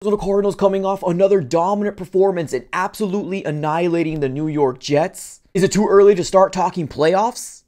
The Cardinals coming off another dominant performance and absolutely annihilating the New York Jets. Is it too early to start talking playoffs?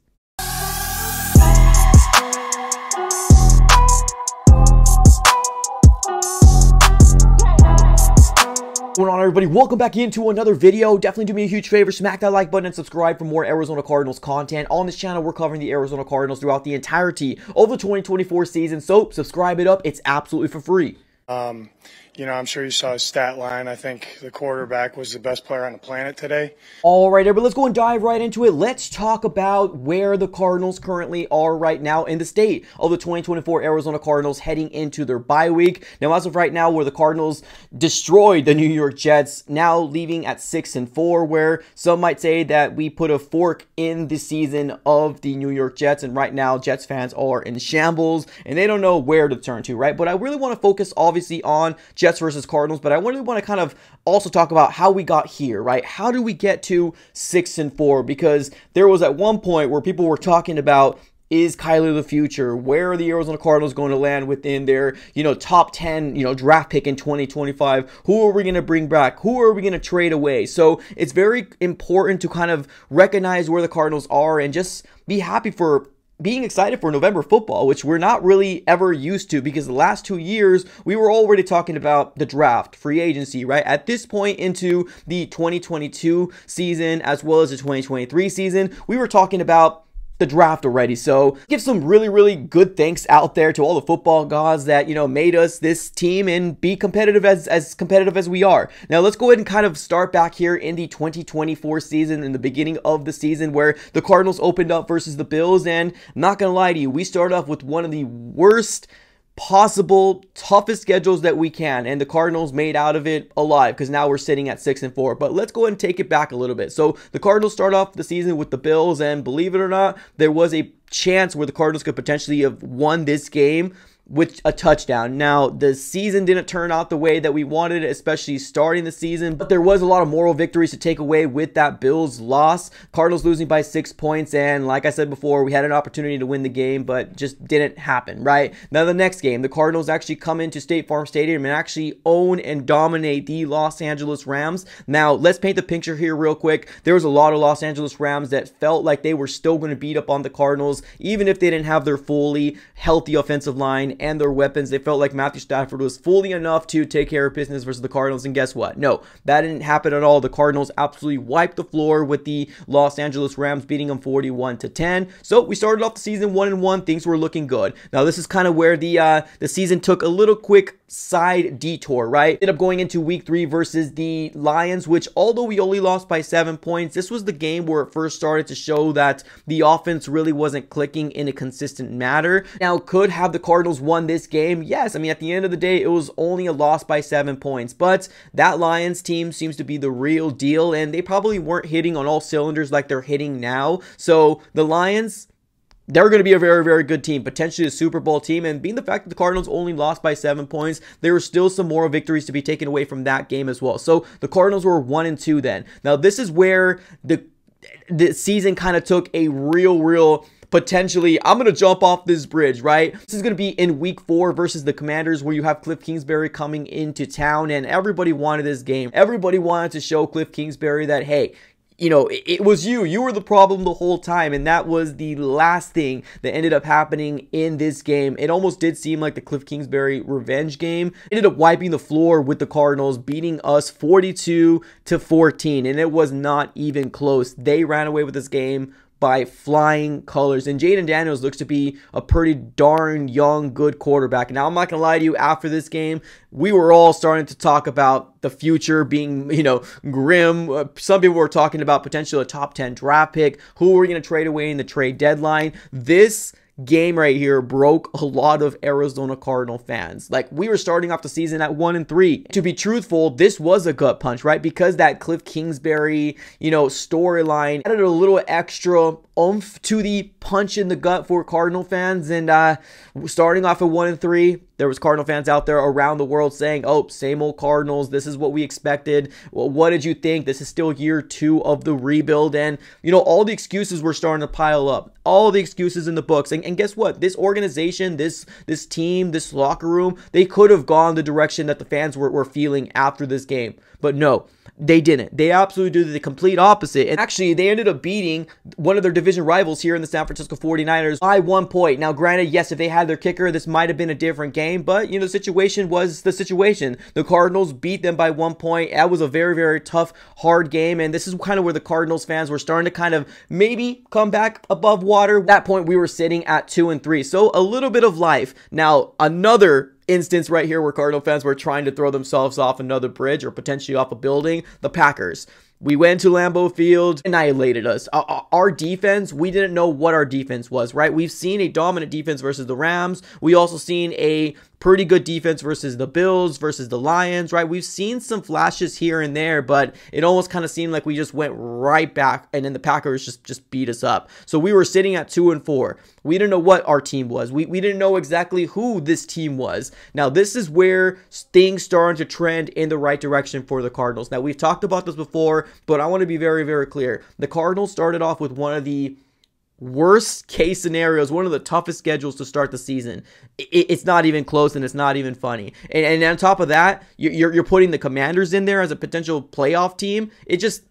What's going on, everybody? Welcome back into another video. Definitely do me a huge favor, smack that like button and subscribe for more Arizona Cardinals content. On this channel, we're covering the Arizona Cardinals throughout the entirety of the 2024 season, so subscribe it up. It's absolutely for free. I'm sure you saw his stat line. I think the quarterback was the best player on the planet today. All right, everybody, let's go and dive right into it. Let's talk about where the Cardinals currently are right now in the state of the 2024 Arizona Cardinals heading into their bye week. Now, as of right now, where the Cardinals destroyed the New York Jets, now leaving at 6-4, where some might say that we put a fork in the season of the New York Jets, and right now, Jets fans are in shambles, and they don't know where to turn to, right? But I really want to focus, obviously, on Jets versus Cardinals, but I really want to kind of also talk about how we got here, right? How do we get to 6-4? Because there was at one point where people were talking about, is Kyler the future? Where are the Arizona Cardinals going to land within their, top 10, draft pick in 2025? Who are we going to bring back? Who are we going to trade away? So it's very important to kind of recognize where the Cardinals are and just be happy for being excited for November football, which we're not really ever used to, because the last 2 years, we were already talking about the draft, free agency, right? At this point into the 2022 season, as well as the 2023 season, we were talking about the draft already. So give some really good thanks out there to all the football gods that, made us this team and be competitive as competitive as we are. Now let's go ahead and kind of start back here in the 2024 season, in the beginning of the season, where the Cardinals opened up versus the Bills. And I'm not gonna lie to you, we started off with one of the worst possible toughest schedules that we can, and the Cardinals made out of it alive, because now we're sitting at 6-4. But let's go ahead and take it back a little bit. So the Cardinals start off the season with the Bills, and believe it or not, there was a chance where the Cardinals could potentially have won this game with a touchdown. Now, the season didn't turn out the way that we wanted, especially starting the season, but there was a lot of moral victories to take away with that Bills loss. Cardinals losing by 6 points, and like I said before, we had an opportunity to win the game, but just didn't happen, right? Now, the next game, the Cardinals actually come into State Farm Stadium and actually own and dominate the Los Angeles Rams. Now, let's paint the picture here real quick. There was a lot of Los Angeles Rams that felt like they were still going to beat up on the Cardinals, even if they didn't have their fully healthy offensive line and their weapons. They felt like Matthew Stafford was fully enough to take care of business versus the Cardinals, and guess what? No, that didn't happen at all. The Cardinals absolutely wiped the floor with the Los Angeles Rams, beating them 41-10. So we started off the season 1-1. Things were looking good. Now this is kind of where the season took a little quick side detour, right? Ended up going into week 3 versus the Lions, which, although we only lost by 7 points, this was the game where it first started to show that the offense really wasn't clicking in a consistent manner. Now, could have the Cardinals won this game? Yes. I mean, at the end of the day, it was only a loss by 7 points, but that Lions team seems to be the real deal, and they probably weren't hitting on all cylinders like they're hitting now. So the Lions, they're going to be a very good team, potentially a Super Bowl team. And being the fact that the Cardinals only lost by 7 points, there were still some more victories to be taken away from that game as well. So the Cardinals were 1-2 then. Now this is where the season kind of took a real potentially, I'm going to jump off this bridge, right? This is going to be in week 4 versus the Commanders, where you have Cliff Kingsbury coming into town, and everybody wanted this game. Everybody wanted to show Cliff Kingsbury that, hey, it was you were the problem the whole time, and that was the last thing that ended up happening in this game. It almost did seem like the Cliff Kingsbury revenge game. Ended up wiping the floor with the Cardinals, beating us 42-14, and it was not even close. They ran away with this game by flying colors, and Jaden Daniels looks to be a pretty darn young, good quarterback. Now, I'm not gonna lie to you, after this game, we were all starting to talk about the future being, grim. Some people were talking about potentially a top 10 draft pick. Who are we gonna trade away in the trade deadline? This game right here broke a lot of Arizona Cardinal fans. Like, we were starting off the season at 1-3. To be truthful, this was a gut punch, right? Because that Cliff Kingsbury, storyline added a little extra oomph to the punch in the gut for Cardinal fans. And starting off at 1-3, There was Cardinal fans out there around the world saying, oh, same old Cardinals. This is what we expected. Well, what did you think? This is still year 2 of the rebuild. And, all the excuses were starting to pile up. All the excuses in the books. And guess what? This organization, this team, this locker room, they could have gone the direction that the fans were feeling after this game. But no, they didn't. They absolutely did the complete opposite. And actually, they ended up beating one of their division rivals here in the San Francisco 49ers by 1 point. Now, granted, yes, if they had their kicker, this might have been a different game. But, the situation was the situation. The Cardinals beat them by 1 point. That was a very, very tough, hard game. And this is kind of where the Cardinals fans were starting to kind of maybe come back above water. At that point, we were sitting at 2-3. So a little bit of life. Now, another instance right here where Cardinal fans were trying to throw themselves off another bridge or potentially off a building, the Packers. We went to Lambeau Field, annihilated us. Our defense, we didn't know what our defense was, right? We've seen a dominant defense versus the Rams. We also seen a pretty good defense versus the Bills, versus the Lions, right? We've seen some flashes here and there, but it almost kind of seemed like we just went right back, and then the Packers just beat us up. So we were sitting at 2-4. We didn't know what our team was. We didn't know exactly who this team was. Now, this is where things started to trend in the right direction for the Cardinals. Now, we've talked about this before, but I want to be very, very clear. The Cardinals started off with one of the worst case scenarios, one of the toughest schedules to start the season. It's not even close, and it's not even funny. And on top of that, you're putting the Commanders in there as a potential playoff team. It's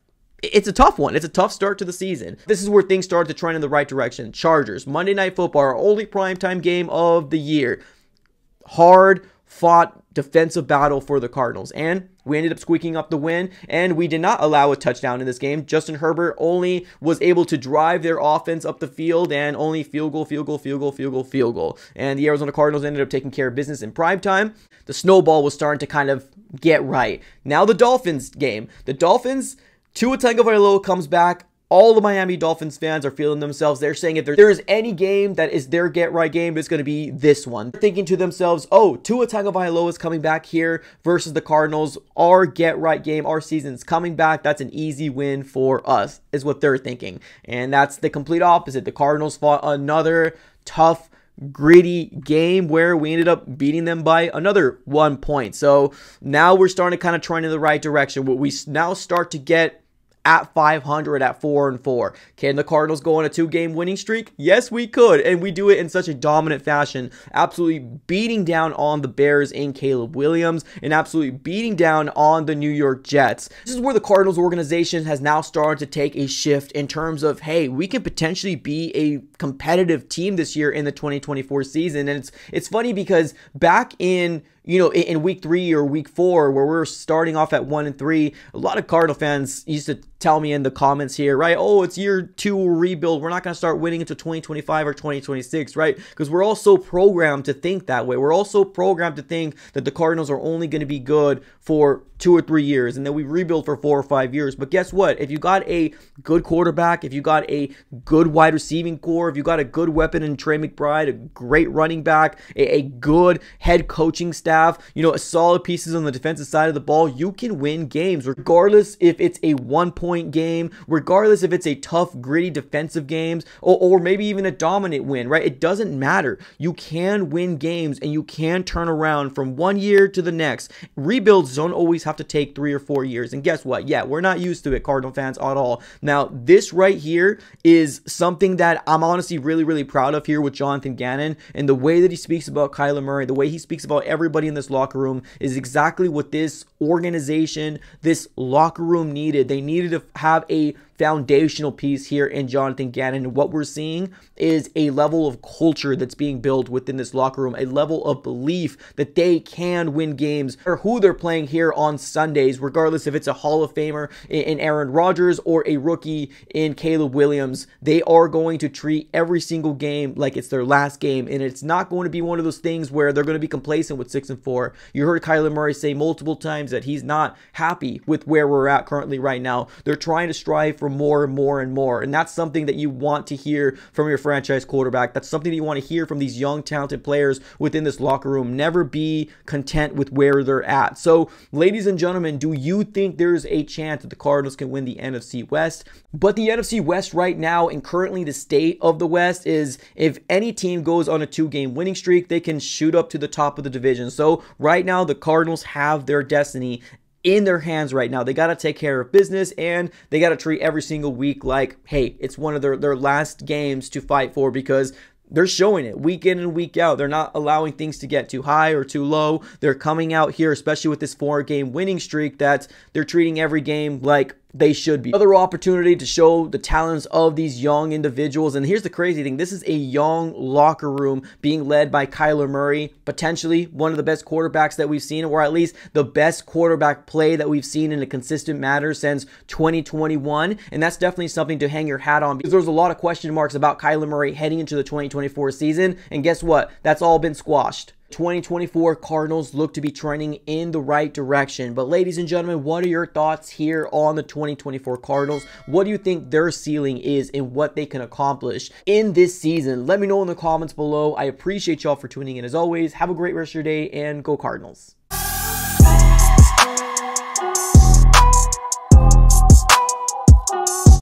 a tough one. It's a tough start to the season. This is where things started to trend in the right direction. Chargers, Monday Night Football, our only primetime game of the year. Hard fought defensive battle for the Cardinals, and we ended up squeaking up the win, and we did not allow a touchdown in this game. Justin Herbert only was able to drive their offense up the field, and only field goal. And the Arizona Cardinals ended up taking care of business in primetime. The snowball was starting to kind of get right. Now the Dolphins game. The Dolphins, Tua Tagovailoa comes back. All the Miami Dolphins fans are feeling themselves. They're saying if there is any game that is their get-right game, it's going to be this one. They're thinking to themselves, oh, Tua Tagovailoa is coming back here versus the Cardinals. Our get-right game, our season's coming back. That's an easy win for us, is what they're thinking. And that's the complete opposite. The Cardinals fought another tough, gritty game where we ended up beating them by another 1 point. So now we're starting to kind of trend in the right direction. We now start to get at 500 at 4-4. Can the Cardinals go on a 2-game winning streak? Yes, we could, and we do it in such a dominant fashion, absolutely beating down on the Bears in Caleb Williams and absolutely beating down on the New York Jets. This is where the Cardinals organization has now started to take a shift in terms of, hey, we can potentially be a competitive team this year in the 2024 season. And it's funny because back in in week 3 or week 4, where we're starting off at 1-3, a lot of Cardinal fans used to tell me in the comments here, right? Oh, it's year 2 rebuild. We're not going to start winning until 2025 or 2026, right? Because we're all so programmed to think that way. We're also programmed to think that the Cardinals are only going to be good for 2 or 3 years, and then we rebuild for 4 or 5 years. But guess what? If you got a good quarterback, if you got a good wide receiving core, if you got a good weapon in Trey McBride, a great running back, a good head coaching staff, solid pieces on the defensive side of the ball, you can win games, regardless if it's a 1-point game, regardless if it's a tough, gritty defensive games, or maybe even a dominant win, right? It doesn't matter. You can win games, and you can turn around from 1 year to the next. Rebuilds don't always have to take 3 or 4 years, and guess what? Yeah, we're not used to it, Cardinal fans, at all. Now, this right here is something that I'm honestly really, really proud of here with Jonathan Gannon, and the way that he speaks about Kyler Murray, the way he speaks about everybody in this locker room is exactly what this organization, this locker room needed. They needed to have a foundational piece here in Jonathan Gannon. And what we're seeing is a level of culture that's being built within this locker room, a level of belief that they can win games, or who they're playing here on Sundays, regardless if it's a Hall of Famer in Aaron Rodgers or a rookie in Caleb Williams. They are going to treat every single game like it's their last game, and it's not going to be one of those things where they're going to be complacent with 6-4. You heard Kyler Murray say multiple times that he's not happy with where we're at currently right now. They're trying to strive for more and more and more. And that's something that you want to hear from your franchise quarterback. That's something that you want to hear from these young, talented players within this locker room. Never be content with where they're at. So, ladies and gentlemen, do you think there's a chance that the Cardinals can win the NFC West? But the NFC West right now, and currently the state of the West, is if any team goes on a 2-game winning streak, they can shoot up to the top of the division. So right now, the Cardinals have their destiny in their hands right now. They got to take care of business, and they got to treat every single week like, hey, it's one of their last games to fight for, because they're showing it week in and week out. They're not allowing things to get too high or too low. They're coming out here, especially with this 4-game winning streak, that they're treating every game like they should be. Another opportunity to show the talents of these young individuals. And here's the crazy thing. This is a young locker room being led by Kyler Murray, potentially one of the best quarterbacks that we've seen, or at least the best quarterback play that we've seen in a consistent manner since 2021. And that's definitely something to hang your hat on, because there's a lot of question marks about Kyler Murray heading into the 2024 season. And guess what? That's all been squashed. 2024 Cardinals look to be trending in the right direction. But ladies and gentlemen, what are your thoughts here on the 2024 Cardinals? What do you think their ceiling is and what they can accomplish in this season? Let me know in the comments below. I appreciate y'all for tuning in as always. Have a great rest of your day, and go Cardinals.